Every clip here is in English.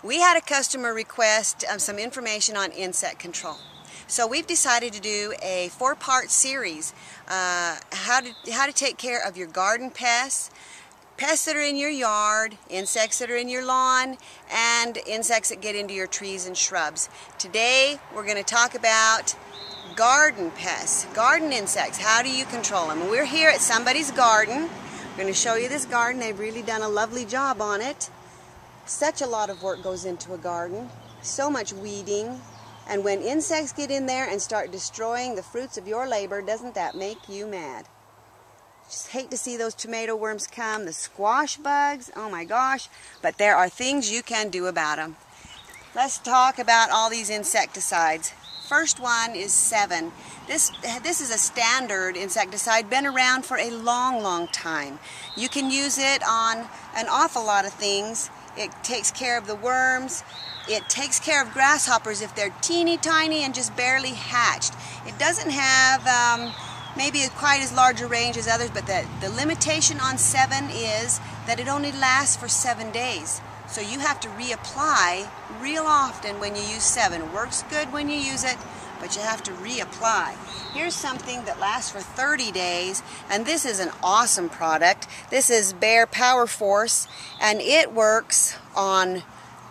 We had a customer request some information on insect control. So we've decided to do a 4-part series, how to take care of your garden pests, pests that are in your yard, insects that are in your lawn, and insects that get into your trees and shrubs. Today we're going to talk about garden pests, garden insects. How do you control them? We're here at somebody's garden. I'm going to show you this garden. They've really done a lovely job on it. Such a lot of work goes into a garden, so much weeding, and when insects get in there and start destroying the fruits of your labor, doesn't that make you mad? Just hate to see those tomato worms come, the squash bugs, oh my gosh, but there are things you can do about them. Let's talk about all these insecticides. First one is 7. This is a standard insecticide, been around for a long time. You can use it on an awful lot of things. It takes care of the worms. It takes care of grasshoppers if they're teeny tiny and just barely hatched. It doesn't have maybe quite as large a range as others, but the limitation on 7 is that it only lasts for 7 days. So you have to reapply real often when you use 7. It works good when you use it, but you have to reapply. Here's something that lasts for 30 days, and this is an awesome product. This is Bear Power Force, and it works on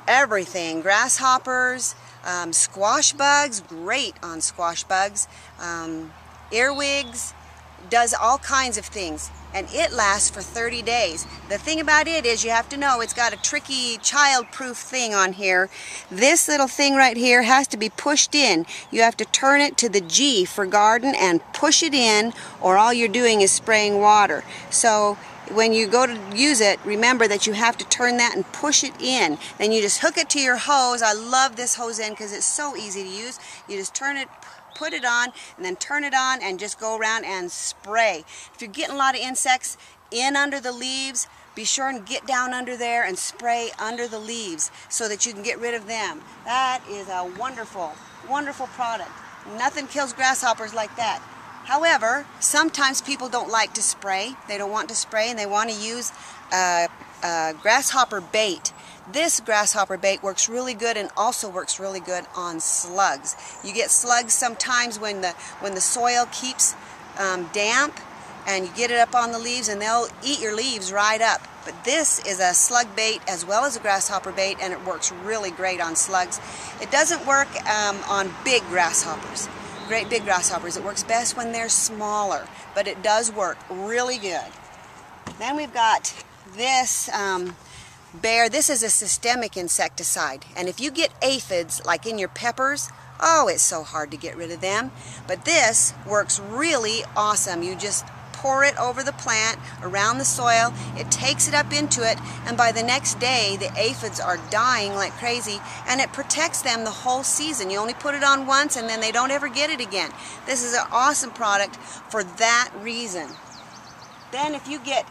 everything. Grasshoppers, squash bugs, great on squash bugs, earwigs, does all kinds of things, and it lasts for 30 days. The thing about it is you have to know it's got a tricky child-proof thing on here. This little thing right here has to be pushed in. You have to turn it to the G for garden and push it in, or all you're doing is spraying water. So when you go to use it, remember that you have to turn that and push it in. Then you just hook it to your hose. I love this hose end because it's so easy to use. You just turn it, put it on, and then turn it on and just go around and spray. If you're getting a lot of insects in under the leaves, be sure and get down under there and spray under the leaves so that you can get rid of them. That is a wonderful, wonderful product. Nothing kills grasshoppers like that. However, sometimes people don't like to spray. They don't want to spray and they want to use grasshopper bait. This grasshopper bait works really good and also works really good on slugs. You get slugs sometimes when the soil keeps damp, and you get it up on the leaves and they'll eat your leaves right up. But this is a slug bait as well as a grasshopper bait, and it works really great on slugs. It doesn't work on big grasshoppers, great big grasshoppers. It works best when they're smaller, but it does work really good. Then we've got this Bear. This is a systemic insecticide, and if you get aphids like in your peppers, oh, it's so hard to get rid of them. But this works really awesome. You just pour it over the plant, around the soil, it takes it up into it, and by the next day the aphids are dying like crazy, and it protects them the whole season. You only put it on once and then they don't ever get it again. This is an awesome product for that reason. Then if you get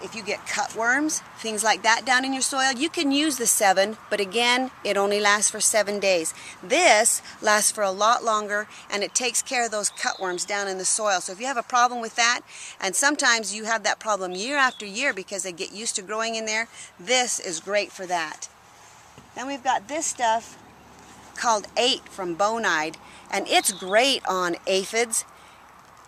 cutworms, things like that down in your soil, you can use the 7, but again, it only lasts for 7 days. This lasts for a lot longer, and it takes care of those cutworms down in the soil. So if you have a problem with that, and sometimes you have that problem year after year because they get used to growing in there, this is great for that. Then we've got this stuff called 8 from Bonide, and it's great on aphids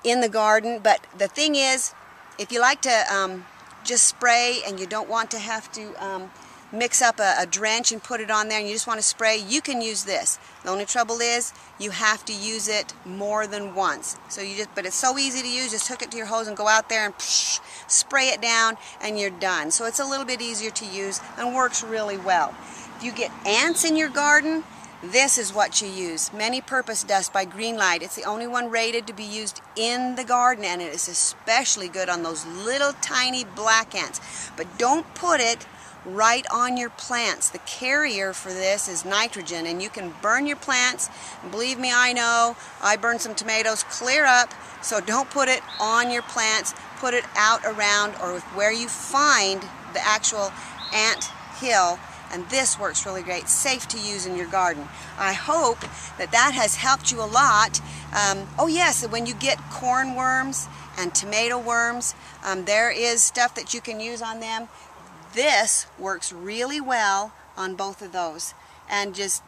in the garden, but the thing is, if you like to just spray and you don't want to have to mix up a drench and put it on there and you just want to spray, you can use this. The only trouble is you have to use it more than once. So but it's so easy to use, just hook it to your hose and go out there and spray it down and you're done. So it's a little bit easier to use and works really well. If you get ants in your garden, this is what you use. Many-purpose dust by Greenlight. It's the only one rated to be used in the garden, and it is especially good on those little tiny black ants. But don't put it right on your plants. The carrier for this is nitrogen, and you can burn your plants. Believe me, I know. I burned some tomatoes clear up, so don't put it on your plants. Put it out around or where you find the actual ant hill. And this works really great, safe to use in your garden. I hope that that has helped you a lot. Oh yes, when you get corn worms and tomato worms, there is stuff that you can use on them. This works really well on both of those. and just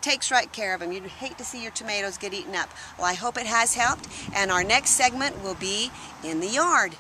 takes right care of them. You'd hate to see your tomatoes get eaten up. Well, I hope it has helped, and our next segment will be in the yard.